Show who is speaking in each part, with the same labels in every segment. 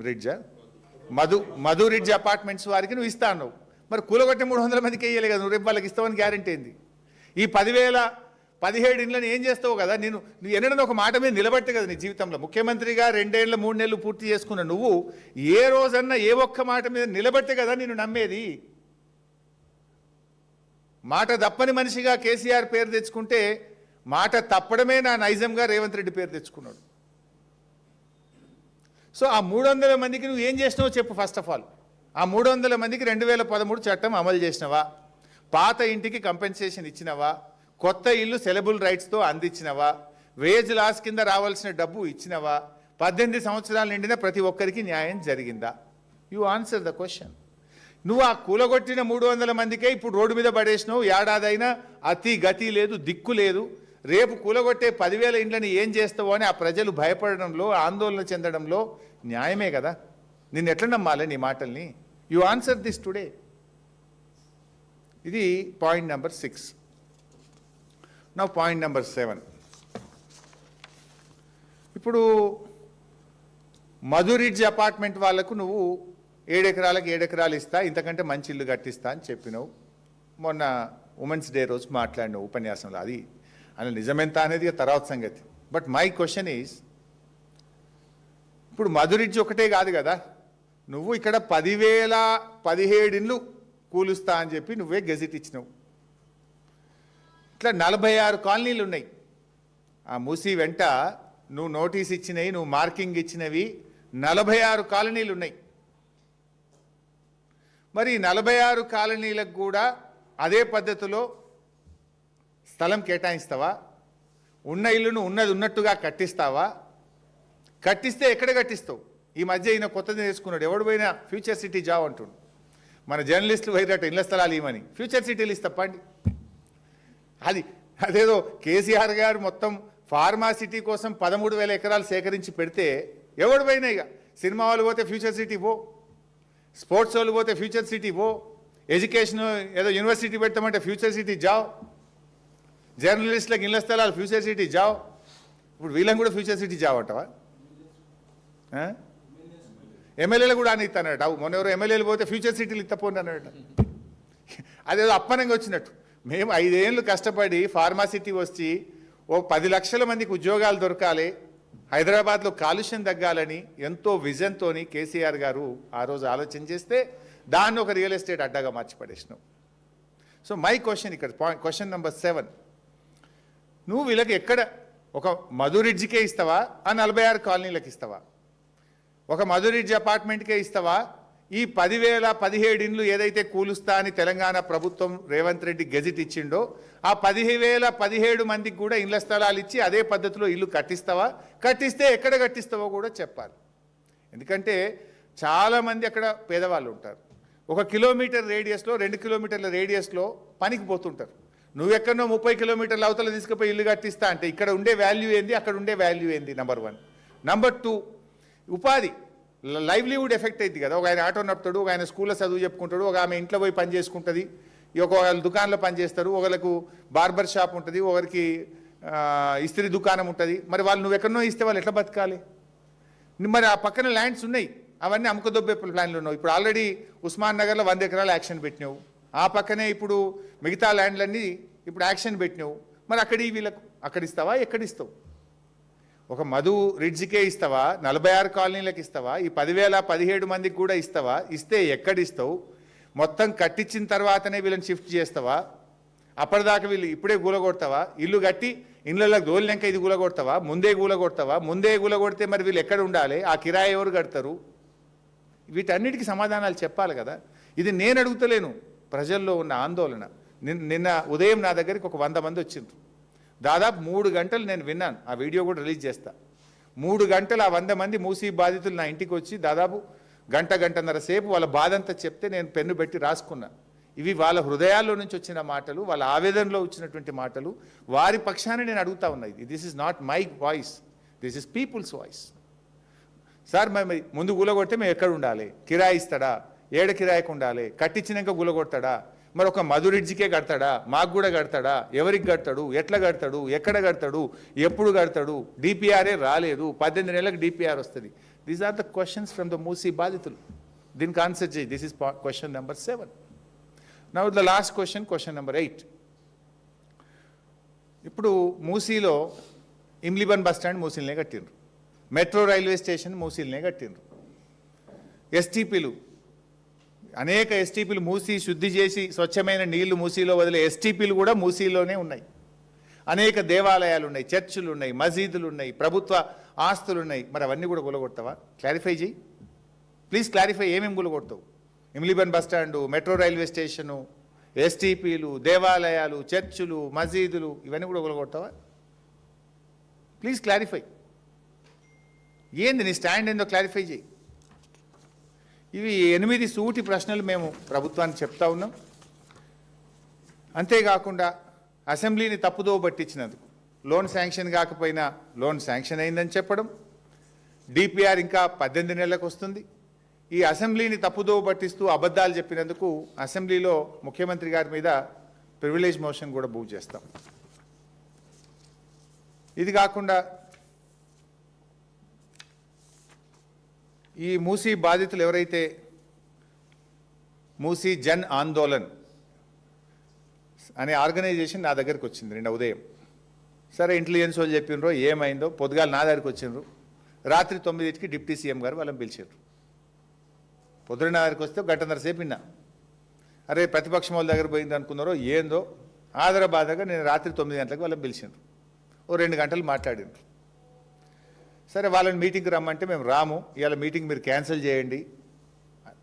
Speaker 1: రిడ్జా Madhu ridge apartments వారికి నువ్వు ఇస్తా అన్నావు. మరి కూలగొట్టే 300 మందికి వేయలే కదా, నువ్వు రేపు వాళ్ళకి ఇస్తావని గ్యారంటీ ఏంది? ఈ 17 ఇండ్లను ఏం చేస్తావు కదా? నువ్వు ఎన్నడన్నా ఒక మాట మీద నిలబట్టే కదా నీ జీవితంలో. ముఖ్యమంత్రిగా 2 ఏళ్ళు 3 నెలలు పూర్తి చేసుకున్న నువ్వు ఏ రోజన్నా ఏ ఒక్క మాట మీద నిలబట్టే కదా నేను నమ్మేది. మాట తప్పని మనిషిగా కేసీఆర్ పేరు తెచ్చుకుంటే మాట తప్పడమే నా నైజంగా రేవంత్ రెడ్డి పేరు తెచ్చుకున్నాడు. సో ఆ 300 మందికి నువ్వు ఏం చేసినావో చెప్పు. ఫస్ట్ ఆఫ్ ఆల్ ఆ 300 మందికి 2013 చట్టం అమలు చేసినవా? పాత ఇంటికి కంపెన్సేషన్ ఇచ్చినవా? కొత్త ఇల్లు సెలబుల్ రైట్స్తో అందించినవా? వేజ్ లాస్ కింద రావాల్సిన డబ్బు ఇచ్చినవా? 18 సంవత్సరాలు నిండిన ప్రతి ఒక్కరికి న్యాయం జరిగిందా? You answer the question. నువ్వు ఆ కూలగొట్టిన 300 మందికే ఇప్పుడు రోడ్డు మీద పడేసినావు. ఏడాదైనా అతి గతి లేదు, దిక్కు లేదు. రేపు కూలగొట్టే 10,000 ఇండ్లని ఏం చేస్తావో అని ఆ ప్రజలు భయపడడంలో, ఆందోళన చెందడంలో న్యాయమే కదా. నిన్ను ఎట్లా నమ్మాలి నీ మాటల్ని? You answer this today. ఇది point number 6. Now point number 7. ఇప్పుడు మధు రిడ్జ్ అపార్ట్మెంట్ వాళ్లకు నువ్వు 7 ఎకరాలకు 7 ఎకరాలు ఇస్తా, ఇంతకంటే మంచి ఇల్లు కట్టిస్తా అని చెప్పినావు. మొన్న ఉమెన్స్ డే రోజు మాట్లాడినావు ఉపన్యాసంలో. అది నిజమెంత అనేది తర్వాత సంగతి. బట్ మై క్వశ్చన్ ఈజ్, ఇప్పుడు మధు రిడ్జ్ ఒకటే కాదు కదా, నువ్వు ఇక్కడ 17 ఇండ్లు కూలుస్తా అని చెప్పి నువ్వే గెజిట్ ఇచ్చినావు. ఇట్లా 46 కాలనీలు ఉన్నాయి. ఆ మూసి వెంట నువ్వు నోటీస్ ఇచ్చినవి, నువ్వు మార్కింగ్ ఇచ్చినవి 46 కాలనీలు ఉన్నాయి. మరి 46 కాలనీలకు కూడా అదే పద్ధతిలో స్థలం కేటాయిస్తావా? ఉన్న ఇల్లును ఉన్నది ఉన్నట్టుగా కట్టిస్తావా? కట్టిస్తే ఎక్కడ కట్టిస్తావు? ఈ మధ్య ఈయన కొత్తది నేర్చుకున్నాడు. ఎవడు పోయినా ఫ్యూచర్ సిటీ జాబ్ అంటుండు. మన జర్నలిస్టులు పోయినట్టు ఇళ్ల స్థలాలు ఇవ్వమని ఫ్యూచర్ సిటీలు ఇస్తప్పండి. అదేదో కేసీఆర్ గారు మొత్తం ఫార్మా సిటీ కోసం 13,000 ఎకరాలు సేకరించి పెడితే ఎవడు పోయినా, ఇక సినిమా వాళ్ళు పోతే ఫ్యూచర్ సిటీ పో, స్పోర్ట్స్ వాళ్ళు పోతే ఫ్యూచర్ సిటీ పో, ఎడ్యుకేషన్ ఏదో యూనివర్సిటీ పెడతామంటే ఫ్యూచర్ సిటీ జావ్, జర్నలిస్టులకు ఇళ్ల స్థలాలు ఫ్యూచర్ సిటీ జావ్. ఇప్పుడు వీళ్ళని కూడా ఫ్యూచర్ సిటీ జావ్ అంటావా? ఎమ్మెల్యేలు కూడా అని ఇస్తానట. మొన్న ఎవరు ఎమ్మెల్యేలు పోతే ఫ్యూచర్ సిటీలు ఇస్తపోండి అన్నట. అదేదో అప్పనంగా వచ్చినట్టు. మేము 5 ఏళ్ళు కష్టపడి ఫార్మా సిటీ వచ్చి ఓ 10 లక్షల మందికి ఉద్యోగాలు దొరకాలి, హైదరాబాద్లో కాలుష్యం తగ్గాలని ఎంతో విజన్తో కేసీఆర్ గారు ఆ రోజు ఆలోచన చేస్తే దాన్ని ఒక రియల్ ఎస్టేట్ అడ్డాగా మార్చి పడేసినావు. సో మై క్వశ్చన్ ఇక్కడ క్వశ్చన్ నెంబర్ 7, నువ్వు వీళ్ళకి ఎక్కడ ఒక మధు రిడ్జ్కే ఇస్తావా? ఆ 46 కాలనీలకు ఇస్తావా? ఒక మధు రిడ్జ్ అపార్ట్మెంట్కే ఇస్తావా? ఈ 17 ఇండ్లు ఏదైతే కూలుస్తా అని తెలంగాణ ప్రభుత్వం రేవంత్ రెడ్డి గెజిట్ ఇచ్చిండో ఆ 17 మందికి కూడా ఇళ్ల స్థలాలు ఇచ్చి అదే పద్ధతిలో ఇల్లు కట్టిస్తావా? కట్టిస్తే ఎక్కడ కట్టిస్తావో కూడా చెప్పాలి. ఎందుకంటే చాలామంది అక్కడ పేదవాళ్ళు ఉంటారు. 1 కిలోమీటర్ రేడియస్లో 2 కిలోమీటర్ల రేడియస్లో పనికి పోతుంటారు. నువ్వెక్కడో 30 కిలోమీటర్ల అవతల తీసుకుపోయి ఇల్లు కట్టిస్తా అంటే ఇక్కడ ఉండే వాల్యూ ఏంది, అక్కడ ఉండే వాల్యూ ఏంది? నెంబర్ 1. నెంబర్ 2, ఉపాధి లైవ్లీవుడ్ ఎఫెక్ట్ అయింది కదా. ఒక ఆయన ఆటో నడుపుతాడు, ఒక ఆయన స్కూల్లో చదువు చెప్పుకుంటాడు, ఒక ఆమె ఇంట్లో పోయి పని చేసుకుంటుంది, ఒకళ్ళు దుకాణంలో పని చేస్తారు, ఒకరికి బార్బర్ షాప్ ఉంటుంది, ఒకరికి ఇస్త్రీ దుకాణం ఉంటుంది. మరి వాళ్ళు నువ్వు ఎక్కడనో ఇస్తే వాళ్ళు ఎట్లా బతకాలి? మరి ఆ పక్కన ల్యాండ్స్ ఉన్నాయి, అవన్నీ అమ్ముకదొబ్బే ప్లాన్లు ఉన్నావు. ఇప్పుడు ఆల్రెడీ ఉస్మాన్ నగర్లో 100 ఎకరాలు యాక్షన్ పెట్టినావు. ఆ పక్కనే ఇప్పుడు మిగతా ల్యాండ్లన్నీ ఇప్పుడు యాక్షన్ పెట్టినావు. మరి వీళ్ళకు అక్కడ ఇస్తావా? ఎక్కడిస్తావు? ఒక మధు రిడ్జ్కే ఇస్తావా? 46 కాలనీలకు ఇస్తావా? ఈ 17 మందికి కూడా ఇస్తావా? ఇస్తే ఎక్కడిస్తావు? మొత్తం కట్టించిన తర్వాతనే వీళ్ళని షిఫ్ట్ చేస్తావా? అప్పటిదాకా వీళ్ళు ఇప్పుడే గూలగొడతావా? ఇల్లు కట్టి ఇళ్ళకి దోలినాక ఇది గూలగొడతావా? ముందే గూలగొడతావా? ముందే గూలగొడితే మరి వీళ్ళు ఎక్కడ ఉండాలి? ఆ కిరాయి ఎవరు కడతారు? వీటన్నిటికీ సమాధానాలు చెప్పాలి కదా. ఇది నేను అడుగుతలేను, ప్రజల్లో ఉన్న ఆందోళన. నిన్న ఉదయం నా దగ్గరికి ఒక 100 మంది వచ్చిండ్రు. దాదాపు 3 గంటలు నేను విన్నాను. ఆ వీడియో కూడా రిలీజ్ చేస్తా. 3 గంటలు ఆ 100 మంది మూసీ బాధితులు నా ఇంటికి వచ్చి దాదాపు గంటన్నర సేపు వాళ్ళ బాధంతా చెప్తే నేను పెన్ను పెట్టి రాసుకున్నా. ఇవి వాళ్ళ హృదయాల్లో నుంచి వచ్చిన మాటలు, వాళ్ళ ఆవేదనలో వచ్చినటువంటి మాటలు. వారి పక్షాన్ని నేను అడుగుతా ఉన్నా. This is not my voice, this is people's voice. Sir మేము ముందు గులగొడితే మేము ఎక్కడ ఉండాలి? కిరాయి ఇస్తాడా? ఏడ కిరాయికి ఉండాలి? కట్టించినాక గులగొడతాడా? మరి ఒక మధు రిడ్జ్కే కడతాడా? మాకు కూడా కడతాడా? ఎవరికి కడతాడు? ఎట్లా కడతాడు? ఎక్కడ కడతాడు? ఎప్పుడు కడతాడు? డిపిఆర్ఏ రాలేదు. 18 నెలలకు డిపిఆర్ వస్తుంది. These are the questions from the Musi బాధితులు. దీనికి ఆన్సర్ చేయి. This is question number 7. Now the last question, question number 8. ఇప్పుడు మూసీలో ఇమ్లిబన్ బస్ స్టాండ్ మూసీలనే కట్టిండ్రు, మెట్రో రైల్వే స్టేషన్ మూసీలనే కట్టిండ్రు, ఎస్టీపీలు అనేక ఎస్టీపీలు మూసీ శుద్ధి చేసి స్వచ్ఛమైన నీళ్లు మూసీలో వదిలే ఎస్టీపీలు కూడా మూసీలోనే ఉన్నాయి. అనేక దేవాలయాలు ఉన్నాయి, చర్చిలు ఉన్నాయి, మసీదులు ఉన్నాయి, ప్రభుత్వ ఆస్తులు ఉన్నాయి. మరి అవన్నీ కూడా గులగొడతావా? క్లారిఫై చేయి ప్లీజ్, క్లారిఫై. ఏమేమి గులగొడతావు? Imliban bus stand, metro railway station, ఎస్టీపీలు, దేవాలయాలు, చర్చిలు, మసీదులు ఇవన్నీ కూడా గులగొడతావా? Please clarify. ఏంది నీ స్టాండ్ ఏందో క్లారిఫై చేయి. ఇవి 8 సూటి ప్రశ్నలు మేము ప్రభుత్వానికి చెప్తా ఉన్నాం. అంతేకాకుండా అసెంబ్లీని తప్పుదోవ పట్టించినందుకు, లోన్ శాంక్షన్ కాకపోయినా లోన్ శాంక్షన్ అయిందని చెప్పడం, డిపిఆర్ ఇంకా 18 నెలలకు వస్తుంది. ఈ అసెంబ్లీని తప్పుదోవ పట్టిస్తూ అబద్ధాలు చెప్పినందుకు అసెంబ్లీలో ముఖ్యమంత్రి గారి మీద ప్రివిలేజ్ మోషన్ కూడా మూవ్ చేస్తాం. ఇది కాకుండా ఈ మూసీ బాధితులు ఎవరైతే మూసీ జన్ ఆందోళన్ అనే ఆర్గనైజేషన్ నా దగ్గరికి వచ్చింది నిన్న ఉదయం. సరే ఇంటెలిజెన్స్ వాళ్ళు చెప్పినరో ఏమైందో, పొద్దుగాల నా దగ్గరికి వచ్చిండ్రు. రాత్రి 9కి డిప్యూటీ సీఎం గారు వాళ్ళని పిలిచారు. పొద్దున నా దగ్గరికి వస్తే గంటన్నర సేపు విన్నా. అరే ప్రతిపక్షం వాళ్ళ దగ్గర పోయింది అనుకున్నారో ఏందో, ఆదరబాదగా నేను రాత్రి 9 గంటలకు వాళ్ళని పిలిచిండ్రు. ఓ 2 గంటలు మాట్లాడిండ్రు. సరే వాళ్ళని మీటింగ్కి రమ్మంటే మేము రాము, ఇవాళ మీటింగ్ మీరు క్యాన్సిల్ చేయండి,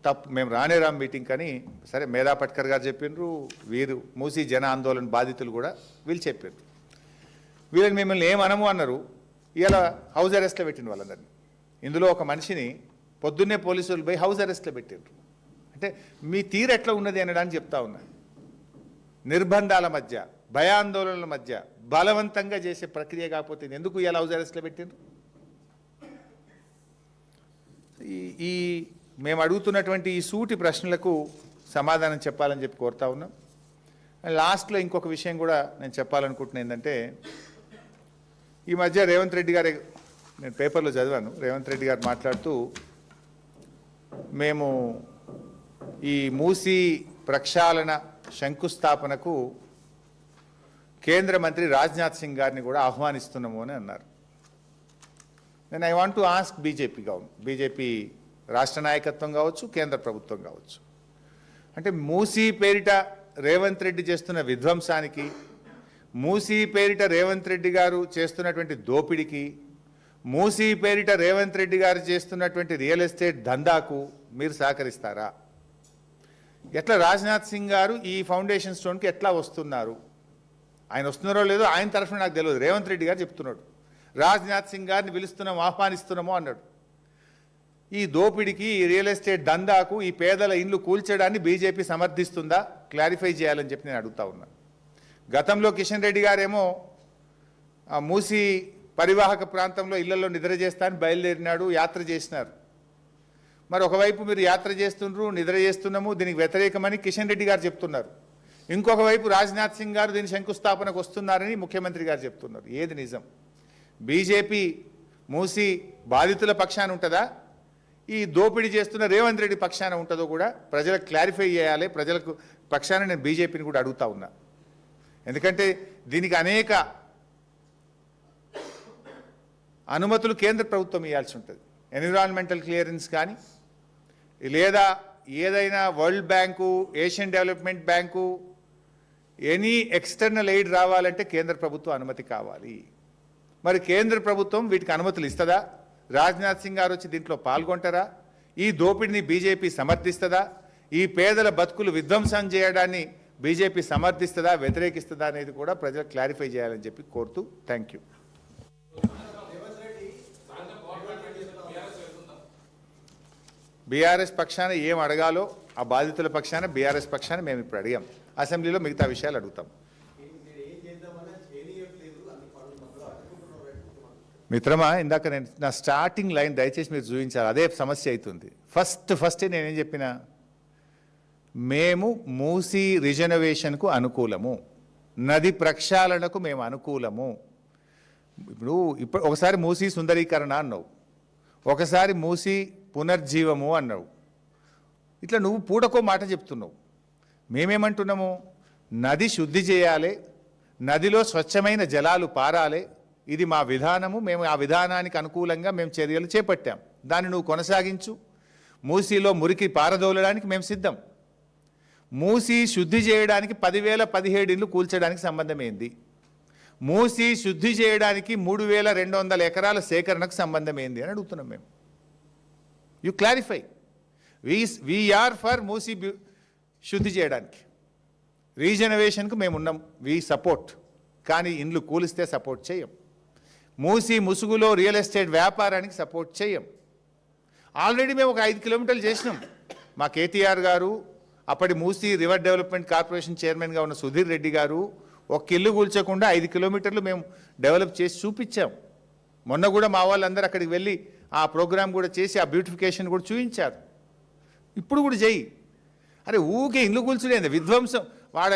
Speaker 1: తప్పు మేము రాము మీటింగ్ కానీ. సరే మేధా పట్కర్ గారు చెప్పిండ్రు, వీరు మూసీ జన ఆందోళన బాధితులు కూడా వీళ్ళు చెప్పిండ్రు. వీళ్ళని మిమ్మల్ని ఏమనము అన్నారు. ఇవాళ హౌస్ అరెస్ట్లో పెట్టిండ్రు వాళ్ళందరినీ. ఇందులో ఒక మనిషిని పొద్దున్నే పోలీసులు పోయి హౌస్ అరెస్ట్లో పెట్టిండ్రు. అంటే మీ తీరు ఎట్లా ఉన్నది అనడానికి చెప్తా ఉన్నా. నిర్బంధాల మధ్య, భయాందోళనల మధ్య బలవంతంగా చేసే ప్రక్రియ కాకపోతే ఎందుకు ఇవాళ హౌస్ అరెస్ట్లో పెట్టిండ్రు? ఈ మేము అడుగుతున్నటువంటి ఈ సూటి ప్రశ్నలకు సమాధానం చెప్పాలని చెప్పి కోరుతా ఉన్నాం. లాస్ట్లో ఇంకొక విషయం కూడా నేను చెప్పాలనుకుంటున్నా. ఏంటంటే ఈ మధ్య రేవంత్ రెడ్డి గారు, నేను పేపర్లో చదివాను, రేవంత్ రెడ్డి గారు మాట్లాడుతూ మేము ఈ మూసీ ప్రక్షాళన శంకుస్థాపనకు కేంద్ర మంత్రి రాజ్నాథ్ సింగ్ గారిని కూడా ఆహ్వానిస్తున్నాము అని అన్నారు. నేను I want to ask BJP రాష్ట్ర నాయకత్వం కావచ్చు, కేంద్ర ప్రభుత్వం కావచ్చు, అంటే మూసీ పేరిట రేవంత్ రెడ్డి చేస్తున్న విధ్వంసానికి, మూసీ పేరిట రేవంత్ రెడ్డి గారు చేస్తున్నటువంటి దోపిడికి, మూసీ పేరిట రేవంత్ రెడ్డి గారు చేస్తున్నటువంటి రియల్ ఎస్టేట్ దందాకు మీరు సహకరిస్తారా? ఎట్లా రాజ్నాథ్ సింగ్ గారు ఈ ఫౌండేషన్ స్టోన్కి ఎట్లా వస్తున్నారు? ఆయన వస్తున్నారో లేదో ఆయన తరఫున నాకు తెలియదు, రేవంత్ రెడ్డి గారు చెప్తున్నాడు. రాజ్నాథ్ సింగ్ గారిని పిలుస్తున్నాం, ఆహ్వానిస్తున్నామో అన్నాడు. ఈ దోపిడికి, ఈ రియల్ ఎస్టేట్ దందాకు, ఈ పేదల ఇండ్లు కూల్చడాన్ని బీజేపీ సమర్థిస్తుందా? క్లారిఫై చేయాలని చెప్పి నేను అడుగుతా ఉన్నా. గతంలో కిషన్ రెడ్డి గారేమో మూసీ పరివాహక ప్రాంతంలో ఇళ్లలో నిద్ర చేస్తానని బయలుదేరినాడు, యాత్ర చేసినారు. మరి ఒకవైపు మీరు యాత్ర చేస్తుండ్రు, నిద్ర చేస్తున్నాము, దీనికి వ్యతిరేకమని కిషన్ రెడ్డి గారు చెప్తున్నారు. ఇంకొక వైపు రాజ్నాథ్ సింగ్ గారు దీని శంకుస్థాపనకు వస్తున్నారని ముఖ్యమంత్రి గారు చెప్తున్నారు. ఏది నిజం? బీజేపీ మూసీ బాధితుల పక్షాన ఉంటుందా, ఈ దోపిడీ చేస్తున్న రేవంత్ రెడ్డి పక్షాన ఉంటుందో కూడా ప్రజలకు క్లారిఫై చేయాలి. ప్రజలకు పక్షాన నేను బీజేపీని కూడా అడుగుతా ఉన్నా. ఎందుకంటే దీనికి అనేక అనుమతులు కేంద్ర ప్రభుత్వం ఇవ్వాల్సి ఉంటుంది. ఎన్విరాన్మెంటల్ క్లియరెన్స్ కానీ, లేదా ఏదైనా world bank, Asian development bank, any external aid రావాలంటే కేంద్ర ప్రభుత్వం అనుమతి కావాలి. మరి కేంద్ర ప్రభుత్వం వీటికి అనుమతులు ఇస్తుందా? రాజ్నాథ్ సింగ్ గారు వచ్చి దీంట్లో పాల్గొంటారా? ఈ దోపిడిని బీజేపీ సమర్థిస్తుందా? ఈ పేదల బతుకులు విధ్వంసం చేయడాన్ని బీజేపీ సమర్థిస్తుందా, వ్యతిరేకిస్తుందా అనేది కూడా ప్రజలు క్లారిఫై చేయాలని చెప్పి కోరుతూ థ్యాంక్ యూ. బీఆర్ఎస్ పక్షాన ఏం అడగాలో ఆ బాధితుల పక్షాన, బీఆర్ఎస్ పక్షాన మేము ఇప్పుడు అడిగాం. అసెంబ్లీలో మిగతా విషయాలు అడుగుతాం. మిత్రమా, ఇందాక నేను నా స్టార్టింగ్ లైన్ దయచేసి మీరు చూపించాలి, అదే సమస్య అవుతుంది. ఫస్ట్ నేనేం చెప్పినా, మేము మూసీ రిజర్వేషన్కు అనుకూలము, నది ప్రక్షాళనకు మేము అనుకూలము. ఇప్పుడు ఒకసారి మూసీ సుందరీకరణ అన్నావు, ఒకసారి మూసి పునర్జీవము అన్నావు. ఇట్లా నువ్వు పూటకో మాట చెప్తున్నావు. మేమేమంటున్నాము, నది శుద్ధి చేయాలి, నదిలో స్వచ్ఛమైన జలాలు పారాలి, ఇది మా విధానము, మేము ఆ విధానానికి అనుకూలంగా మేము చర్యలు చేపట్టాం. దాన్ని నువ్వు కొనసాగించు. మూసీలో మురికి పారదోలడానికి మేము సిద్ధం. మూసి శుద్ధి చేయడానికి 10,017 ఇళ్ళు కూల్చడానికి సంబంధం ఏంది? మూసి శుద్ధి చేయడానికి 3,200 ఎకరాల సేకరణకు సంబంధం ఏంది అని అడుగుతున్నాం మేము. You clarify. వీఆర్ ఫర్ మూసి శుద్ధి చేయడానికి, రీజనరేషన్కు మేము ఉన్నాం, వీ సపోర్ట్. కానీ ఇండ్లు కూలిస్తే సపోర్ట్ చేయం. మూసి ముసుగులో రియల్ ఎస్టేట్ వ్యాపారానికి సపోర్ట్ చేయం. ఆల్రెడీ మేము ఒక 5 కిలోమీటర్లు చేసినాం. మా కేటీఆర్ గారు, అప్పటి మూసి రివర్ డెవలప్మెంట్ కార్పొరేషన్ చైర్మన్గా ఉన్న సుధీర్ రెడ్డి గారు ఒక ఇల్లు కూల్చకుండా 5 కిలోమీటర్లు మేము డెవలప్ చేసి చూపించాం. మొన్న కూడా మా వాళ్ళందరూ అక్కడికి వెళ్ళి ఆ ప్రోగ్రామ్ కూడా చేసి ఆ బ్యూటిఫికేషన్ కూడా చూపించారు. ఇప్పుడు కూడా చెయ్యి. అరే ఊకే ఇండ్లు కూల్చుడేంది విధ్వంసం. వాడ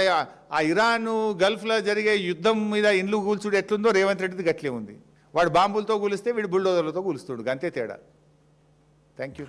Speaker 1: ఆ ఇరాన్ గల్ఫ్లో జరిగే యుద్ధం మీద ఇండ్లు కూల్చుడు ఎట్లుందో రేవంత్ రెడ్డిది గట్లే ఉంది. వాడు బాంబులతో కూలిస్తే వీడు బుల్డోజర్లతో కూలుస్తాడు, అంతే తేడా. Thank you.